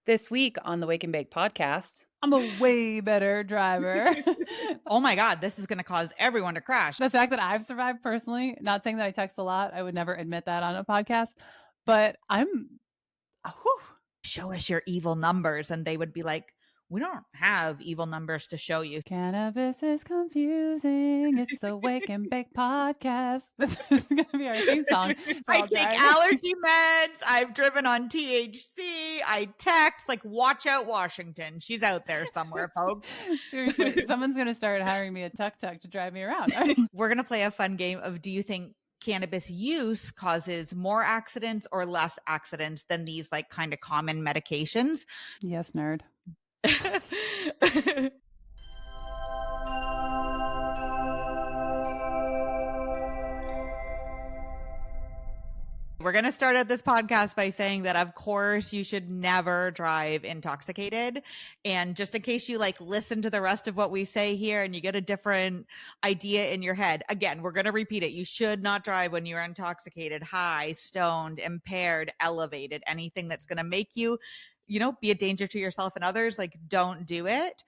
This week on the Wake and Bake podcast. I'm a way better driver. Oh my God, this is going to cause everyone to crash. The fact that I've survived personally, not saying that I text a lot, I would never admit that on a podcast, but whew. Show us your evil numbers. And they would be like, we don't have evil numbers to show you. Cannabis is confusing. It's the Wake and Bake podcast. This is going to be our theme song. I take allergy meds. I've driven on THC. I text, like, watch out, Washington. She's out there somewhere, folks. Seriously, someone's going to start hiring me a tuk-tuk to drive me around. We're going to play a fun game of, do you think cannabis use causes more accidents or less accidents than these like kind of common medications? Yes, nerd. We're going to start out this podcast by saying that, of course, you should never drive intoxicated. And just in case you like listen to the rest of what we say here and you get a different idea in your head, again, we're going to repeat it. You should not drive when you're intoxicated, high, stoned, impaired, elevated, anything that's going to make you, be a danger to yourself and others. Like, don't do it.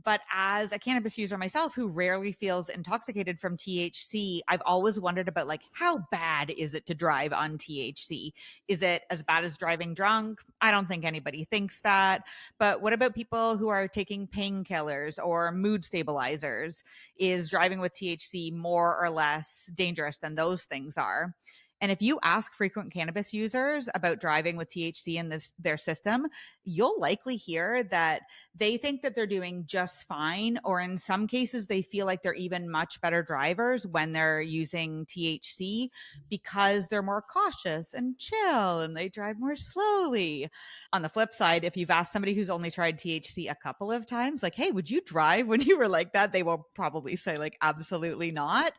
But as a cannabis user myself who rarely feels intoxicated from THC, I've always wondered about like, how bad is it to drive on THC? Is it as bad as driving drunk? I don't think anybody thinks that. But what about people who are taking painkillers or mood stabilizers? Is driving with THC more or less dangerous than those things are? And if you ask frequent cannabis users about driving with THC in their system, you'll likely hear that they think that they're doing just fine, or in some cases, they feel like they're even much better drivers when they're using THC because they're more cautious and chill and they drive more slowly. On the flip side, if you've asked somebody who's only tried THC a couple of times, like, hey, would you drive when you were like that? They will probably say like, absolutely not.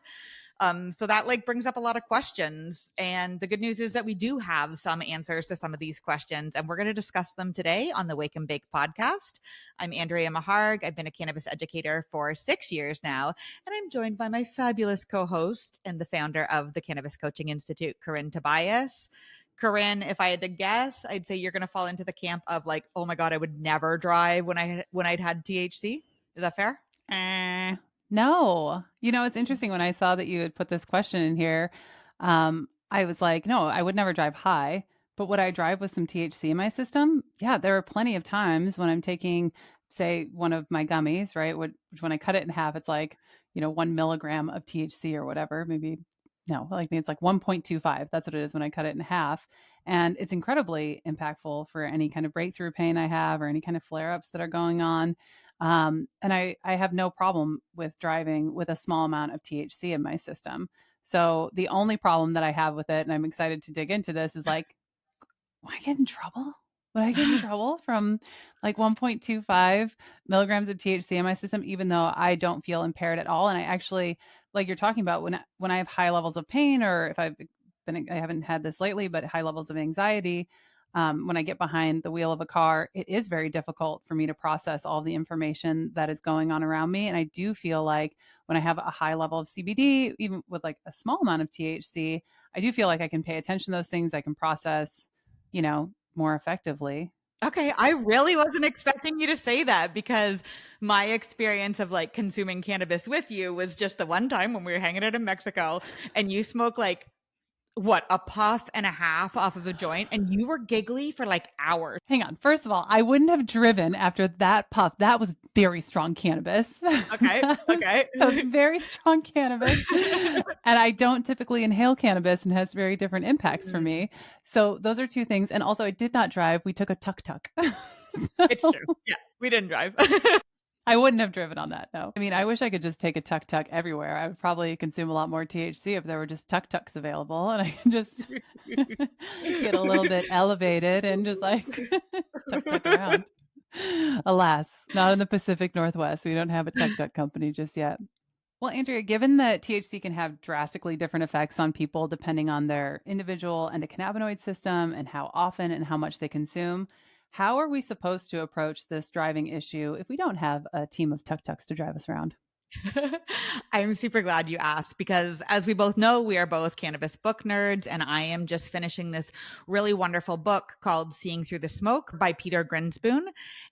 So that like brings up a lot of questions. And the good news is that we do have some answers to some of these questions, and we're going to discuss them today on the Wake and Bake podcast. I'm Andrea Maharg. I've been a cannabis educator for 6 years now, and I'm joined by my fabulous co-host and the founder of the Cannabis Coaching Institute, Corinne Tobias. Corinne, if I had to guess, I'd say you're going to fall into the camp of like, oh my God, I would never drive when I'd had THC. Is that fair? No. It's interesting when I saw that you had put this question in here. I was like, no, I would never drive high, but would I drive with some THC in my system? Yeah, there are plenty of times when I'm taking, say, one of my gummies, right? Which when I cut it in half, it's like, 1 milligram of THC or whatever. Maybe, no, like it's like 1.25. That's what it is when I cut it in half. And it's incredibly impactful for any kind of breakthrough pain I have or any kind of flare-ups that are going on. And I have no problem with driving with a small amount of THC in my system. So the only problem that I have with it, and I'm excited to dig into this, is like, would I get in trouble? Would I get in trouble from like 1.25 milligrams of THC in my system, even though I don't feel impaired at all? And I actually, like you're talking about, when I have high levels of pain, or if I haven't had this lately, but high levels of anxiety, when I get behind the wheel of a car, it is very difficult for me to process all the information that is going on around me. And I do feel like when I have a high level of CBD, even with like a small amount of THC, I do feel like I can pay attention to those things. I can process, more effectively. Okay, I really wasn't expecting you to say that, because my experience of like consuming cannabis with you was just the one time when we were hanging out in Mexico and you smoke like a puff and a half off of a joint, and you were giggly for like hours. Hang on. First of all, I wouldn't have driven after that puff. That was very strong cannabis. Okay. That was very strong cannabis. And I don't typically inhale cannabis, and has very different impacts for me. So those are two things. And also, I did not drive. We took a tuk-tuk. It's true. Yeah, we didn't drive. I wouldn't have driven on that, no. I mean, I wish I could just take a tuk-tuk everywhere. I would probably consume a lot more THC if there were just tuk-tuks available, and I could just get a little bit elevated and just like tuk-tuk around. Alas, not in the Pacific Northwest. We don't have a tuk-tuk company just yet. Well, Andrea, given that THC can have drastically different effects on people depending on their individual endocannabinoid system and how often and how much they consume, how are we supposed to approach this driving issue if we don't have a team of tuk-tuks to drive us around? I'm super glad you asked because, as we both know, we are both cannabis book nerds, and I am just finishing this really wonderful book called Seeing Through the Smoke by Peter Grinspoon.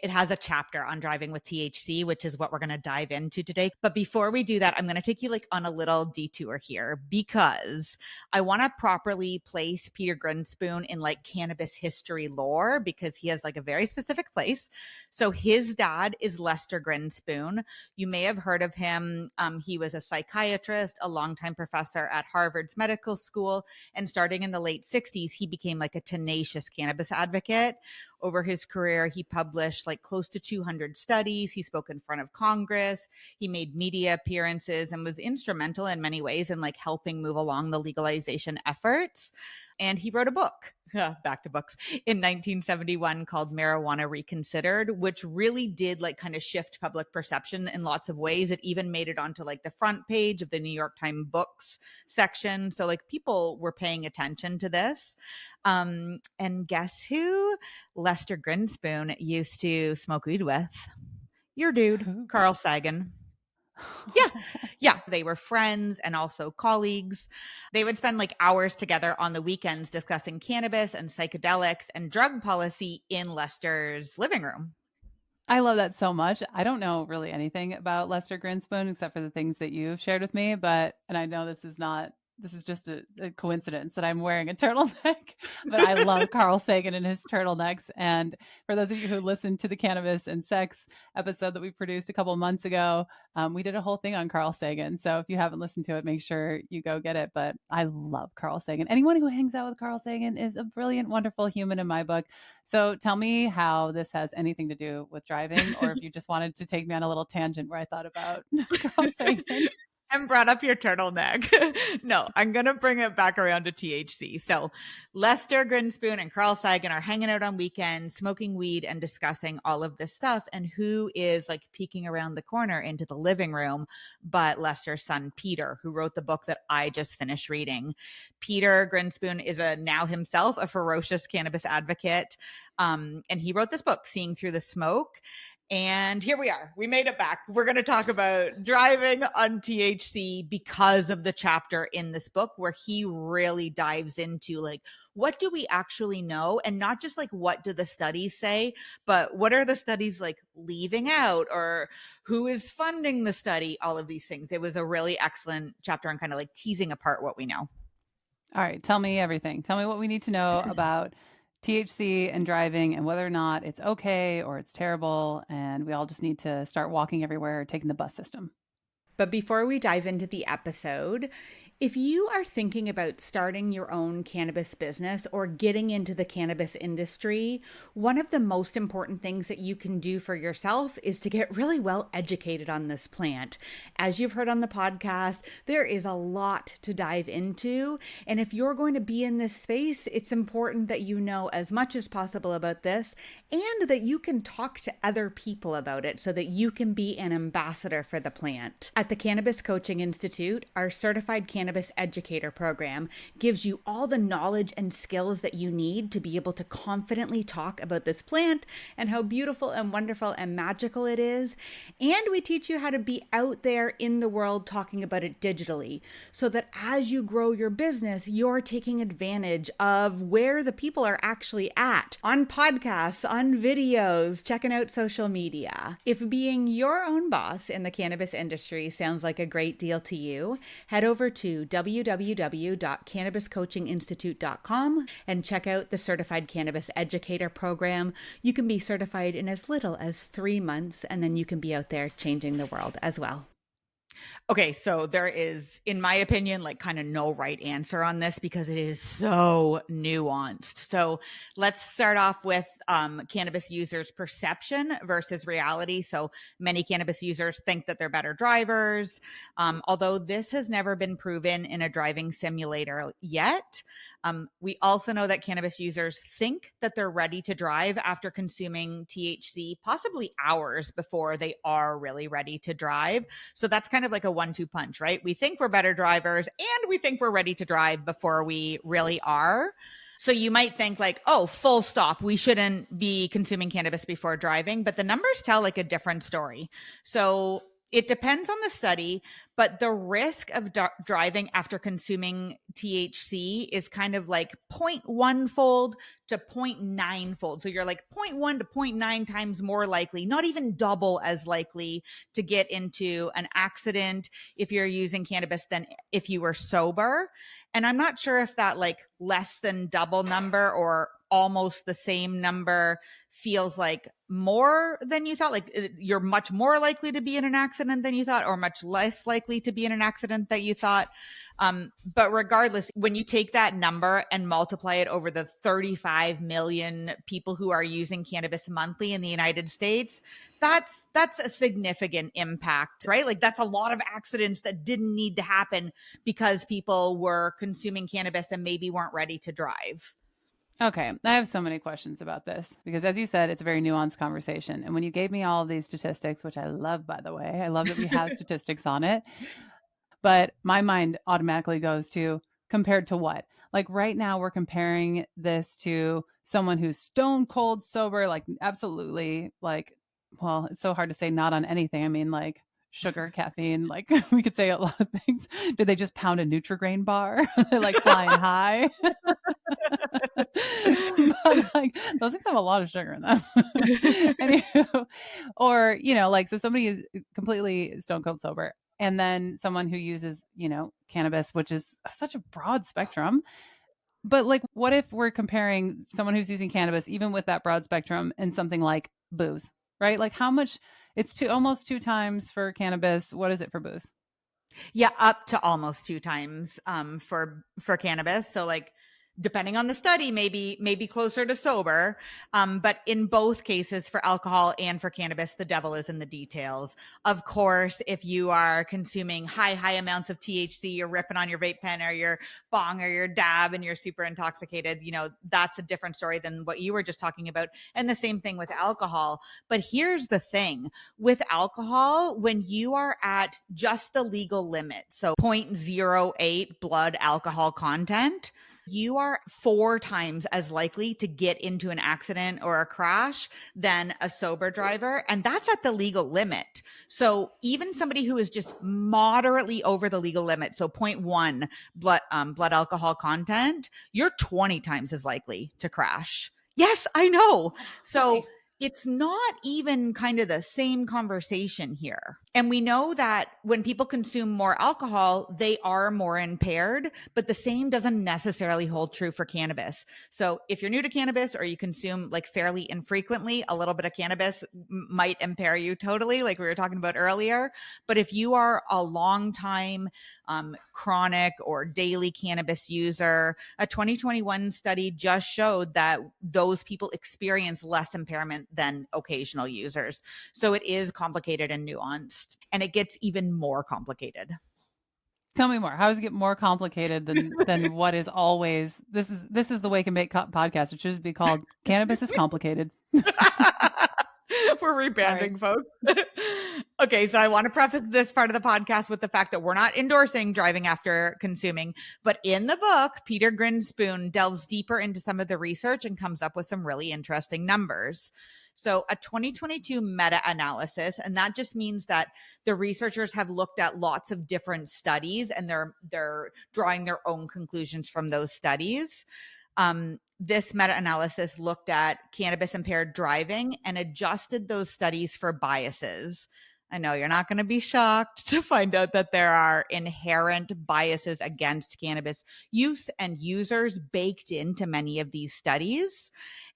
It has a chapter on driving with THC, which is what we're going to dive into today. But before we do that, I'm going to take you on a little detour here because I want to properly place Peter Grinspoon in cannabis history lore because he has a very specific place. So his dad is Lester Grinspoon. You may have heard of him. He was a psychiatrist, a longtime professor at Harvard's medical school, and starting in the late 60s, he became a tenacious cannabis advocate. Over his career, he published close to 200 studies. He spoke in front of Congress. He made media appearances and was instrumental in many ways in helping move along the legalization efforts. And he wrote a book, back to books, in 1971 called Marijuana Reconsidered, which really did kind of shift public perception in lots of ways. It even made it onto the front page of the New York Times books section. So people were paying attention to this. And guess who Lester Grinspoon used to smoke weed with? Your dude, Carl Sagan. Yeah. They were friends and also colleagues. They would spend hours together on the weekends discussing cannabis and psychedelics and drug policy in Lester's living room. I love that so much. I don't know really anything about Lester Grinspoon except for the things that you've shared with me, and I know this is just a coincidence that I'm wearing a turtleneck, but I love Carl Sagan and his turtlenecks. And for those of you who listened to the cannabis and sex episode that we produced a couple of months ago, we did a whole thing on Carl Sagan. So if you haven't listened to it, make sure you go get it. But I love Carl Sagan. Anyone who hangs out with Carl Sagan is a brilliant, wonderful human in my book. So tell me how this has anything to do with driving, or if you just wanted to take me on a little tangent where I thought about Carl Sagan. And brought up your turtleneck. No, I'm going to bring it back around to THC. So Lester Grinspoon and Carl Sagan are hanging out on weekends, smoking weed and discussing all of this stuff. And who is peeking around the corner into the living room but Lester's son, Peter, who wrote the book that I just finished reading. Peter Grinspoon is now himself a ferocious cannabis advocate. And he wrote this book, Seeing Through the Smoke. And here we are. We made it back. We're going to talk about driving on THC because of the chapter in this book where he really dives into what do we actually know? And not just what do the studies say, but what are the studies leaving out, or who is funding the study? All of these things. It was a really excellent chapter on kind of teasing apart what we know. All right. Tell me everything. Tell me what we need to know about THC and driving and whether or not it's okay or it's terrible. And we all just need to start walking everywhere, taking the bus system. But before we dive into the episode, if you are thinking about starting your own cannabis business or getting into the cannabis industry, one of the most important things that you can do for yourself is to get really well educated on this plant. As you've heard on the podcast, there is a lot to dive into. And if you're going to be in this space, it's important that you know as much as possible about this and that you can talk to other people about it so that you can be an ambassador for the plant. At the Cannabis Coaching Institute, our certified cannabis educator program gives you all the knowledge and skills that you need to be able to confidently talk about this plant and how beautiful and wonderful and magical it is. And we teach you how to be out there in the world talking about it digitally so that as you grow your business, you're taking advantage of where the people are actually at on podcasts, on videos, checking out social media. If being your own boss in the cannabis industry sounds like a great deal to you, head over to www.cannabiscoachinginstitute.com and check out the Certified Cannabis Educator Program. You can be certified in as little as 3 months, and then you can be out there changing the world as well. Okay, so there is, in my opinion, kind of no right answer on this because it is so nuanced. So let's start off with cannabis users' perception versus reality. So many cannabis users think that they're better drivers, although this has never been proven in a driving simulator yet. We also know that cannabis users think that they're ready to drive after consuming THC, possibly hours before they are really ready to drive. So that's kind of like a 1-2 punch, right? We think we're better drivers and we think we're ready to drive before we really are. So you might think oh, full stop, we shouldn't be consuming cannabis before driving, but the numbers tell a different story. So It depends on the study, but the risk of driving after consuming THC is kind of like 0.1 fold to 0.9 fold. So you're like 0.1 to 0.9 times more likely, not even double as likely to get into an accident if you're using cannabis than if you were sober. And I'm not sure if that like less than double number or almost the same number feels like more than you thought, like you're much more likely to be in an accident than you thought, or much less likely to be in an accident that you thought. But regardless, when you take that number and multiply it over the 35 million people who are using cannabis monthly in the United States, that's a significant impact, right? Like that's a lot of accidents that didn't need to happen because people were consuming cannabis and maybe weren't ready to drive. Okay, I have so many questions about this because, as you said, it's a very nuanced conversation. And when you gave me all of these statistics, which I love, by the way, I love that we have statistics on it. But my mind automatically goes to compared to what? Like right now, we're comparing this to someone who's stone cold sober, like absolutely, like, well, it's so hard to say not on anything. I mean, like sugar, caffeine, like we could say a lot of things. Did they just pound a Nutri-Grain bar? They're like flying high. But like those things have a lot of sugar in them. Anywho, or like so somebody is completely stone cold sober, and then someone who uses cannabis, which is such a broad spectrum. But like, what if we're comparing someone who's using cannabis, even with that broad spectrum, and something like booze, right? Like how much? It's almost 2 times for cannabis. What is it for booze? Yeah, up to almost 2 times for cannabis. So like depending on the study, maybe closer to sober. But in both cases, for alcohol and for cannabis, the devil is in the details. Of course, if you are consuming high amounts of THC, you're ripping on your vape pen or your bong or your dab and you're super intoxicated, that's a different story than what you were just talking about. And the same thing with alcohol. But here's the thing with alcohol, when you are at just the legal limit, so 0.08 blood alcohol content, you are 4 times as likely to get into an accident or a crash than a sober driver. And that's at the legal limit. So even somebody who is just moderately over the legal limit, so 0.1 blood alcohol content, you're 20 times as likely to crash. Yes, I know. So it's not even kind of the same conversation here. And we know that when people consume more alcohol, they are more impaired, but the same doesn't necessarily hold true for cannabis. So if you're new to cannabis or you consume like fairly infrequently, a little bit of cannabis might impair you totally, like we were talking about earlier. But if you are a long time chronic or daily cannabis user, a 2021 study just showed that those people experience less impairment than occasional users. So it is complicated and nuanced, and it gets even more complicated. Tell me more. How does it get more complicated than what is always? This is the Wake and Bake podcast. It should be called Cannabis is Complicated. We're rebranding, folks. Okay, so I want to preface this part of the podcast with the fact that we're not endorsing driving after consuming, but in the book, Peter Grinspoon delves deeper into some of the research and comes up with some really interesting numbers. So a 2022 meta-analysis, and that just means that the researchers have looked at lots of different studies and they're drawing their own conclusions from those studies. This meta-analysis looked at cannabis impaired driving and adjusted those studies for biases. I know you're not going to be shocked to find out that there are inherent biases against cannabis use and users baked into many of these studies.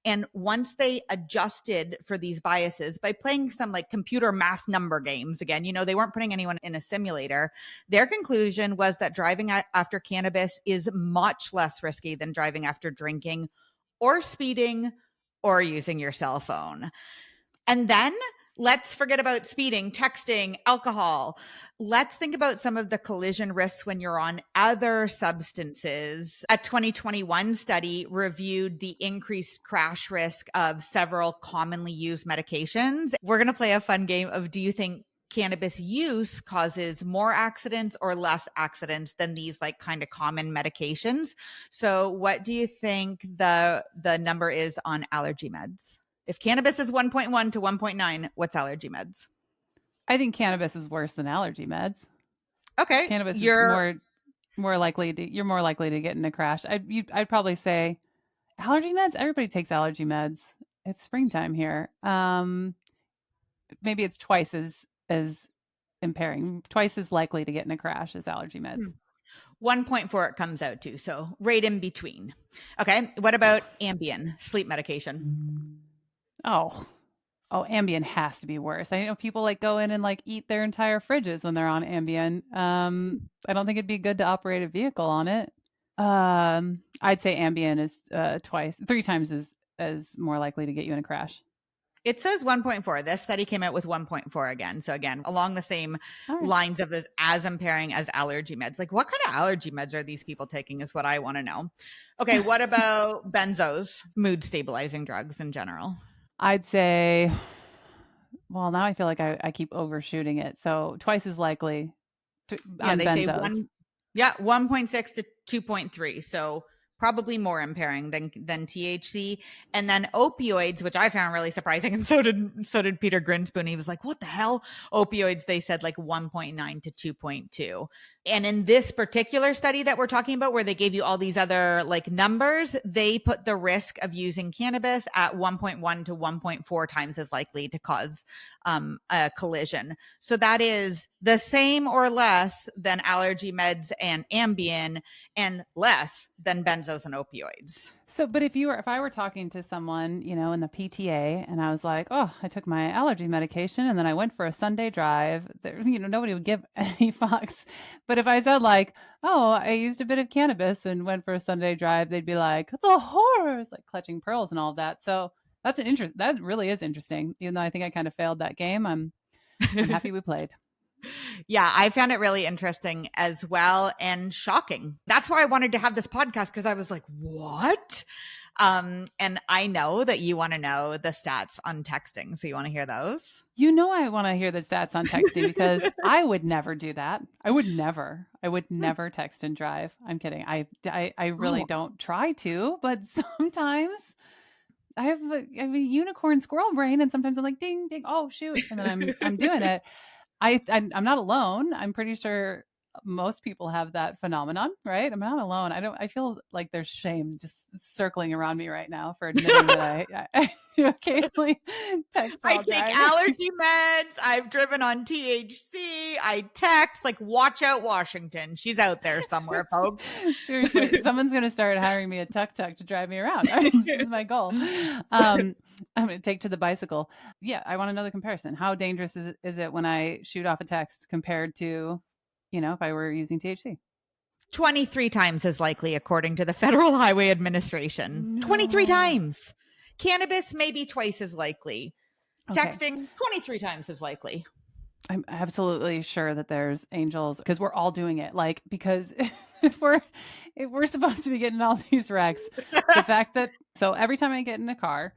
And once they adjusted for these biases by playing some like computer math number games again, they weren't putting anyone in a simulator. Their conclusion was that driving after cannabis is much less risky than driving after drinking or speeding or using your cell phone. And then let's forget about speeding, texting, alcohol. Let's think about some of the collision risks when you're on other substances. A 2021 study reviewed the increased crash risk of several commonly used medications. We're going to play a fun game of, do you think cannabis use causes more accidents or less accidents than these like kind of common medications? So what do you think the number is on allergy meds? If cannabis is 1.1 to 1.9, what's allergy meds? I think cannabis is worse than allergy meds. Okay, Cannabis is you're more likely to you're more likely to get in a crash. I'd probably say allergy meds. Everybody takes allergy meds. It's springtime here. Maybe it's twice as impairing, twice as likely to get in a crash as allergy meds. 1.4 it comes out to, so right in between. Okay, what about Ambien, sleep medication? Oh, oh, Ambien has to be worse. I know people like go in and like eat their entire fridges when they're on Ambien. I don't think it'd be good to operate a vehicle on it. I'd say Ambien is three times as more likely to get you in a crash. It says 1.4. This study came out with 1.4 again. So again, along the same All right. lines of as impairing as allergy meds. Like, what kind of allergy meds are these people taking is what I want to know. Okay, what about benzos, mood stabilizing drugs in general? I'd say, well, now I feel like I keep overshooting it. So twice as likely Yeah, on they say benzos. 1.6 to 2.3. So probably more impairing than THC. And then opioids, which I found really surprising, and so did Peter Grinspoon. He was like, "What the hell?" Opioids, they said like 1.9 to 2.2. And in this particular study that we're talking about, where they gave you all these other like numbers, they put the risk of using cannabis at 1.1 to 1.4 times as likely to cause a collision. So that is the same or less than allergy meds and Ambien, and less than benzos and opioids. So, but if I were talking to someone, in the PTA and I was like, oh, I took my allergy medication and then I went for a Sunday drive, nobody would give any fucks. But if I said like, oh, I used a bit of cannabis and went for a Sunday drive, they'd be like, the horrors, like clutching pearls and all of that. So that really is interesting. Even though I think I kind of failed that game, I'm happy we played. Yeah, I found it really interesting as well and shocking. That's why I wanted to have this podcast, because I was like, what? And I know that you want to know the stats on texting. So you want to hear those? I want to hear the stats on texting because I would never do that. I would never text and drive. I'm kidding. I really don't try to, but sometimes I have a unicorn squirrel brain, and sometimes I'm like, ding, ding, oh shoot, and then I'm doing it. I'm not alone. I'm pretty sure most people have that phenomenon, right? I'm not alone. I feel like there's shame just circling around me right now for admitting that I do occasionally text I while take driving. allergy meds. I've driven on THC. I text, like, watch out, Washington. She's out there somewhere, folks. Seriously, someone's going to start hiring me a tuk-tuk to drive me around. This is my goal. I'm going to take to the bicycle. Yeah, I want to know the comparison. How dangerous is it when I shoot off a text compared to, if I were using THC? 23 times as likely, according to the Federal Highway Administration. No. 23 times. Cannabis, maybe twice as likely. Okay. Texting, 23 times as likely. I'm absolutely sure that there's angels, because we're all doing it. Like, because if we're supposed to be getting all these wrecks, the fact that, so every time I get in a car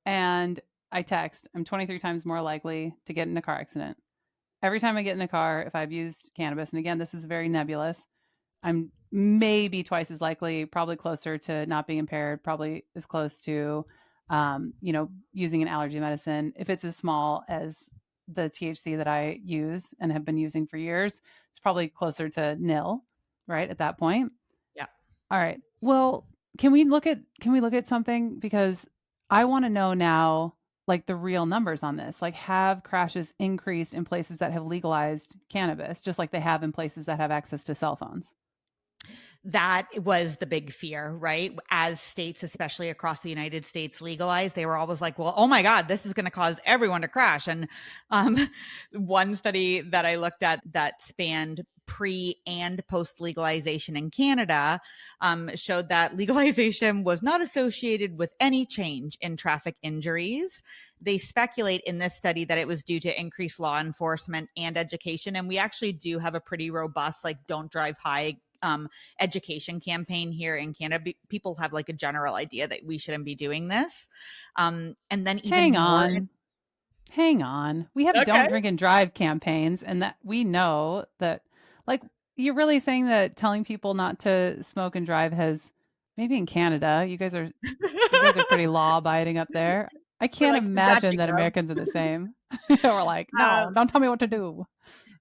and I text, I'm 23 times more likely to get in a car accident. Every time I get in a car, if I've used cannabis, and again, this is very nebulous, I'm maybe twice as likely, probably closer to not being impaired, probably as close to, using an allergy medicine. If it's as small as the THC that I use and have been using for years, it's probably closer to nil, right? At that point. Yeah. All right. Well, can we look at something? Because I want to know now, like, the real numbers on this. Like, have crashes increased in places that have legalized cannabis, just like they have in places that have access to cell phones? That was the big fear, right? As states, especially across the United States, legalized, they were always like, well, oh my God, this is going to cause everyone to crash. And one study that I looked at that spanned pre and post legalization in Canada showed that legalization was not associated with any change in traffic injuries. They speculate in this study that it was due to increased law enforcement and education. And we actually do have a pretty robust, like, don't drive high education campaign here in Canada. People have like a general idea that we shouldn't be doing this. And then even hang on. We have don't drink and drive campaigns, and that we know that, like, you're really saying that telling people not to smoke and drive has, maybe in Canada, you guys are pretty law abiding up there. I can't imagine that Americans are the same. We're like, no, don't tell me what to do.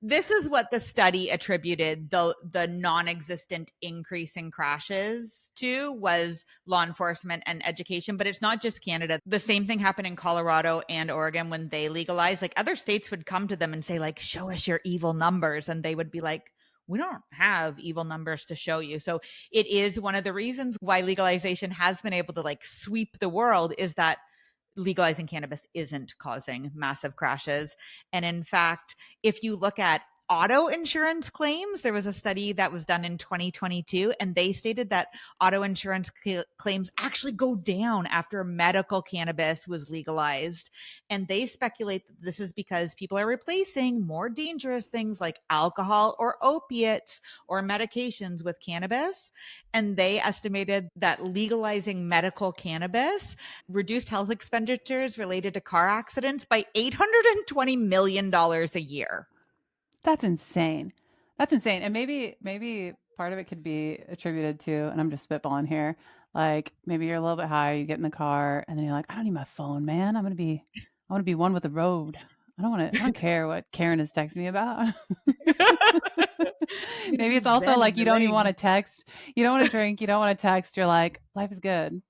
This is what the study attributed the non-existent increase in crashes to was law enforcement and education. But it's not just Canada. The same thing happened in Colorado and Oregon when they legalized. Like other states would come to them and say, like, show us your evil numbers. And they would be like, we don't have evil numbers to show you. So it is one of the reasons why legalization has been able to like sweep the world, is that legalizing cannabis isn't causing massive crashes. And in fact, if you look at auto insurance claims, there was a study that was done in 2022, and they stated that auto insurance claims actually go down after medical cannabis was legalized. And they speculate that this is because people are replacing more dangerous things like alcohol or opiates or medications with cannabis. And they estimated that legalizing medical cannabis reduced health expenditures related to car accidents by $820 million a year. That's insane. That's insane. And maybe part of it could be attributed to, and I'm just spitballing here, like maybe you're a little bit high, you get in the car, and then you're like, I don't need my phone, man. I want to be one with the road. I don't care what Karen is texting me about. Maybe it's also like you don't even want to text. You don't want to drink. You don't want to text. You're like, life is good.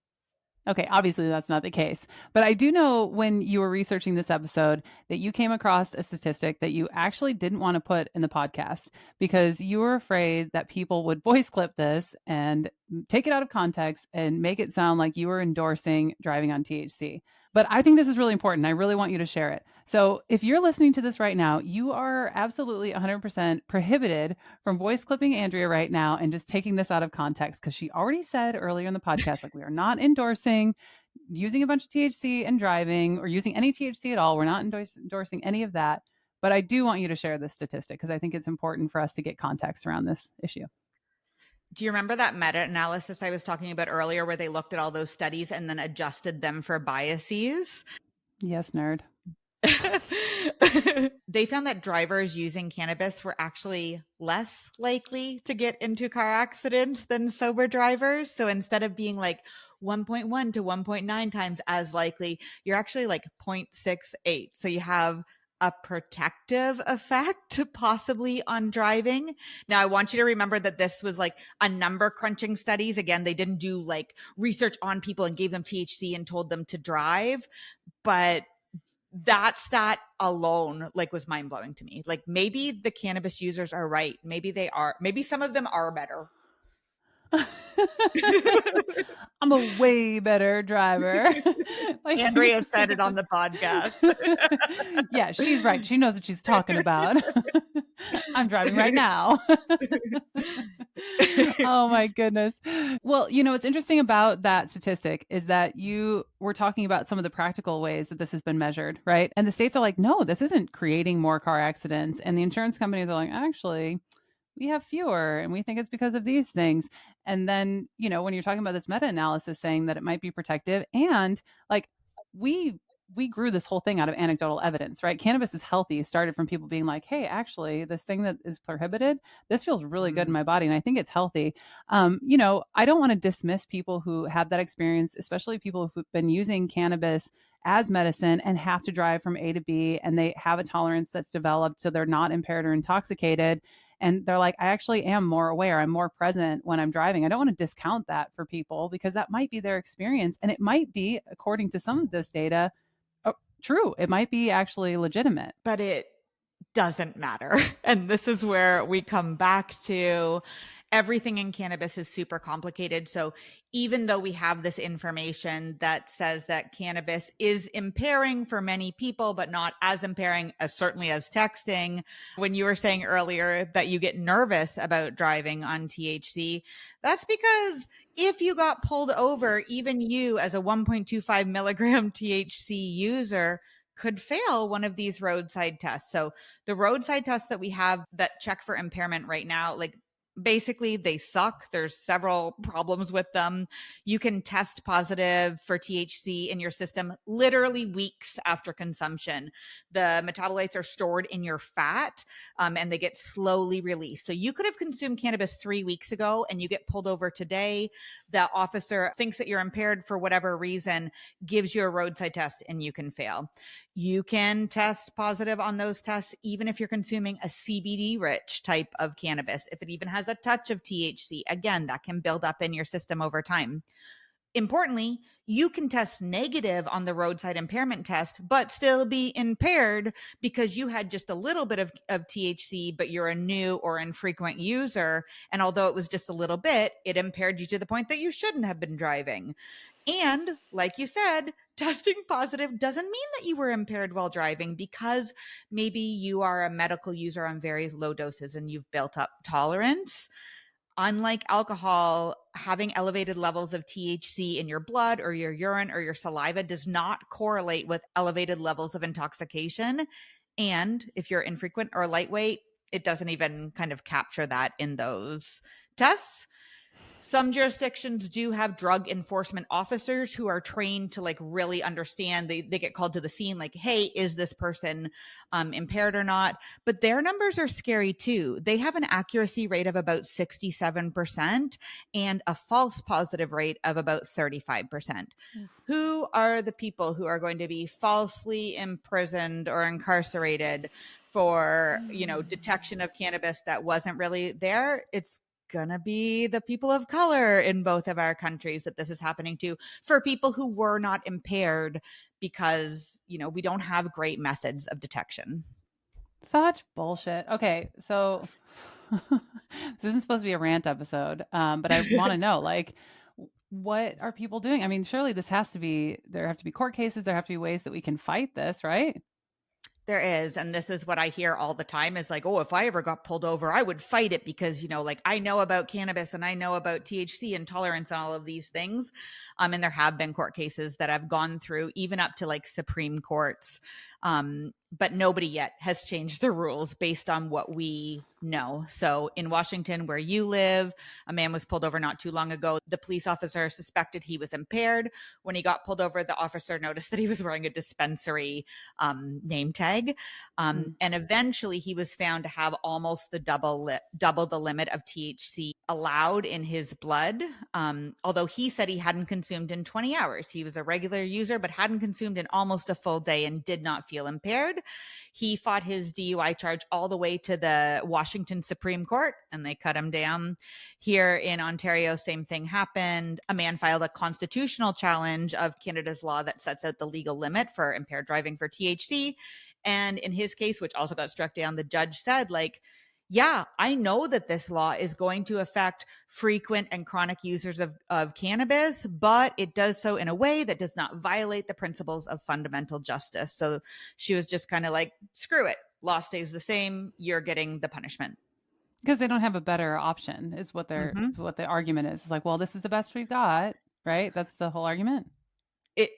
Okay, obviously that's not the case. But I do know when you were researching this episode that you came across a statistic that you actually didn't want to put in the podcast because you were afraid that people would voice clip this and take it out of context and make it sound like you were endorsing driving on THC. But I think this is really important. I really want you to share it. So if you're listening to this right now, you are absolutely 100% prohibited from voice clipping Andrea right now and just taking this out of context, because she already said earlier in the podcast, like, we are not endorsing using a bunch of THC and driving or using any THC at all. We're not endorsing any of that. But I do want you to share this statistic because I think it's important for us to get context around this issue. Do you remember that meta-analysis I was talking about earlier where they looked at all those studies and then adjusted them for biases? Yes, nerd. They found that drivers using cannabis were actually less likely to get into car accidents than sober drivers. So instead of being like 1.1 to 1.9 times as likely, you're actually like 0.68. So you have a protective effect possibly on driving. Now, I want you to remember that this was like a number crunching studies. Again, they didn't do like research on people and gave them THC and told them to drive, but that stat alone like was mind blowing to me. Like maybe the cannabis users are right. Maybe they are. Maybe some of them are better. I'm a way better driver. Like, Andrea said it on the podcast. Yeah, she's right. She knows what she's talking about. I'm driving right now. Oh my goodness. Well, you know, what's interesting about that statistic is that you were talking about some of the practical ways that this has been measured, right? And the states are like, no, this isn't creating more car accidents. And the insurance companies are like, actually, we have fewer and we think it's because of these things. And then, you know, when you're talking about this meta-analysis saying that it might be protective, and like we grew this whole thing out of anecdotal evidence, right? Cannabis is healthy started from people being like, hey, actually this thing that is prohibited, this feels really good in my body and I think it's healthy. You know, I don't want to dismiss people who have that experience, especially people who've been using cannabis as medicine and have to drive from A to B and they have a tolerance that's developed so they're not impaired or intoxicated. And they're like, I actually am more aware. I'm more present when I'm driving. I don't want to discount that for people because that might be their experience. And it might be, according to some of this data, true. It might be actually legitimate. But it doesn't matter. And this is where we come back to everything in cannabis is super complicated. So even though we have this information that says that cannabis is impairing for many people, but not as impairing as certainly as texting, when you were saying earlier that you get nervous about driving on THC, that's because if you got pulled over, even you as a 1.25 milligram THC user could fail one of these roadside tests. So the roadside tests that we have that check for impairment right now, like basically they suck. There's several problems with them. You can test positive for THC in your system literally weeks after consumption. The metabolites are stored in your fat and they get slowly released. So you could have consumed cannabis 3 weeks ago and you get pulled over today. The officer thinks that you're impaired for whatever reason, gives you a roadside test and you can fail. You can test positive on those tests, even if you're consuming a CBD rich type of cannabis. If it even has a touch of THC, again, that can build up in your system over time. Importantly, you can test negative on the roadside impairment test, but still be impaired because you had just a little bit of THC, but you're a new or infrequent user. And although it was just a little bit, it impaired you to the point that you shouldn't have been driving. And like you said, testing positive doesn't mean that you were impaired while driving, because maybe you are a medical user on very low doses and you've built up tolerance. Unlike alcohol, having elevated levels of THC in your blood or your urine or your saliva does not correlate with elevated levels of intoxication. And if you're infrequent or lightweight, it doesn't even kind of capture that in those tests. Some jurisdictions do have drug enforcement officers who are trained to like really understand. They get called to the scene like, hey, is this person impaired or not? But their numbers are scary too. They have an accuracy rate of about 67% and a false positive rate of about 35%. Who are the people who are going to be falsely imprisoned or incarcerated for, detection of cannabis that wasn't really there? It's gonna be the people of color in both of our countries that this is happening to, for people who were not impaired, because we don't have great methods of detection. Such bullshit. Okay, so this isn't supposed to be a rant episode, but I want to know, like, what are people doing? I mean, surely there have to be court cases, there have to be ways that we can fight this, right? There is. And this is what I hear all the time is like, oh, if I ever got pulled over, I would fight it because, like I know about cannabis and I know about THC intolerance and all of these things. And there have been court cases that I've gone through, even up to like Supreme Courts. But nobody yet has changed the rules based on what we know. So in Washington, where you live, a man was pulled over not too long ago. The police officer suspected he was impaired. When he got pulled over, the officer noticed that he was wearing a dispensary name tag. And eventually he was found to have almost the double the limit of THC allowed in his blood. Although he said he hadn't consumed in 20 hours. He was a regular user, but hadn't consumed in almost a full day and did not feel impaired. He fought his DUI charge all the way to the Washington Supreme Court, and they cut him down. Here in Ontario, same thing happened. A man filed a constitutional challenge of Canada's law that sets out the legal limit for impaired driving for THC. And in his case, which also got struck down, the judge said, like, yeah, I know that this law is going to affect frequent and chronic users of cannabis, but it does so in a way that does not violate the principles of fundamental justice. So she was just kind of like, screw it. Law stays the same. You're getting the punishment. Because they don't have a better option is what what the argument is. It's like, well, this is the best we've got, right? That's the whole argument. It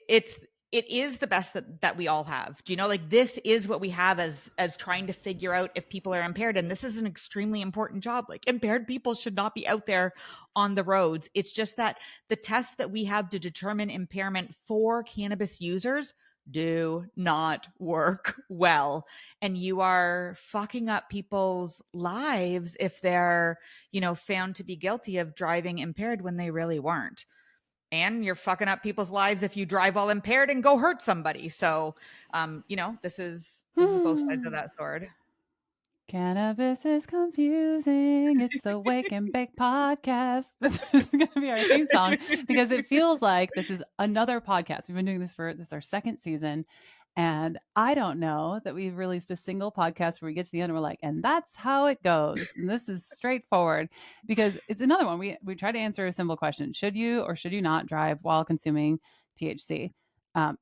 is the best that we all have. Do you know, like this is what we have as trying to figure out if people are impaired. And this is an extremely important job. Like impaired people should not be out there on the roads. It's just that the tests that we have to determine impairment for cannabis users do not work well. And you are fucking up people's lives if they're, found to be guilty of driving impaired when they really weren't. And you're fucking up people's lives if you drive while impaired and go hurt somebody. So, this is both sides of that sword. Cannabis is confusing. It's the Wake and Bake podcast. This is going to be our theme song because it feels like this is another podcast. We've been doing this is our second season. And I don't know that we've released a single podcast where we get to the end and we're like, and that's how it goes. And this is straightforward because it's another one. We try to answer a simple question. Should you or should you not drive while consuming THC?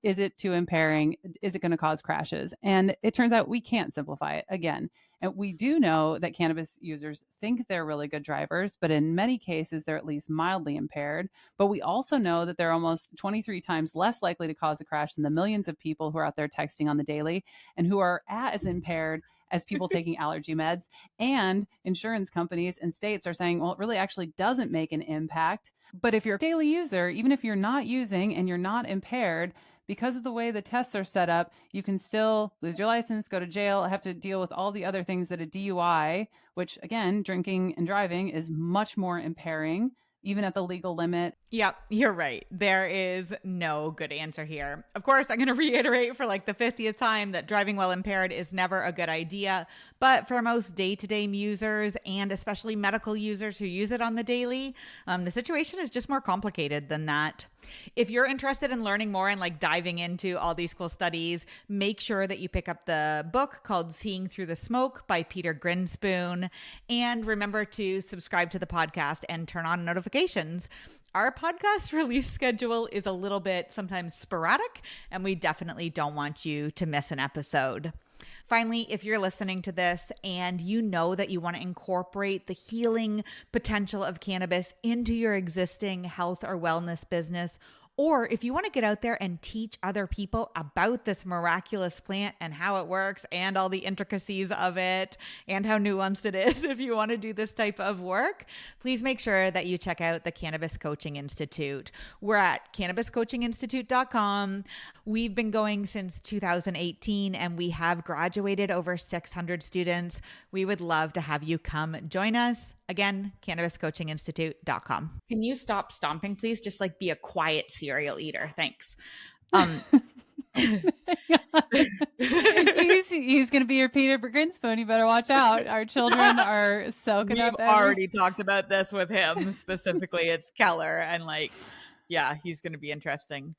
Is it too impairing? Is it going to cause crashes? And it turns out we can't simplify it again. And we do know that cannabis users think they're really good drivers, but in many cases, they're at least mildly impaired. But we also know that they're almost 23 times less likely to cause a crash than the millions of people who are out there texting on the daily and who are as impaired as people taking allergy meds. And insurance companies and states are saying, well, it really actually doesn't make an impact. But if you're a daily user, even if you're not using and you're not impaired, because of the way the tests are set up, you can still lose your license, go to jail, have to deal with all the other things that a DUI, which again, drinking and driving is much more impairing even at the legal limit? Yep, you're right. There is no good answer here. Of course, I'm going to reiterate for like the 50th time that driving while impaired is never a good idea. But for most day-to-day users and especially medical users who use it on the daily, the situation is just more complicated than that. If you're interested in learning more and like diving into all these cool studies, make sure that you pick up the book called Seeing Through the Smoke by Peter Grinspoon. And remember to subscribe to the podcast and turn on notifications. Our podcast release schedule is a little bit sometimes sporadic, and we definitely don't want you to miss an episode. Finally, if you're listening to this and you know that you want to incorporate the healing potential of cannabis into your existing health or wellness business, or if you want to get out there and teach other people about this miraculous plant and how it works and all the intricacies of it and how nuanced it is, if you want to do this type of work, please make sure that you check out the Cannabis Coaching Institute. We're at cannabiscoachinginstitute.com. We've been going since 2018 and we have graduated over 600 students. We would love to have you come join us. Again, cannabiscoachinginstitute.com. Can you stop stomping, please? Just like be a quiet cereal eater. Thanks. He's going to be your Peter Grinspoon. You better watch out. Our children are soaking up. We've already talked about this with him specifically. It's Keller, and like, yeah, he's going to be interesting.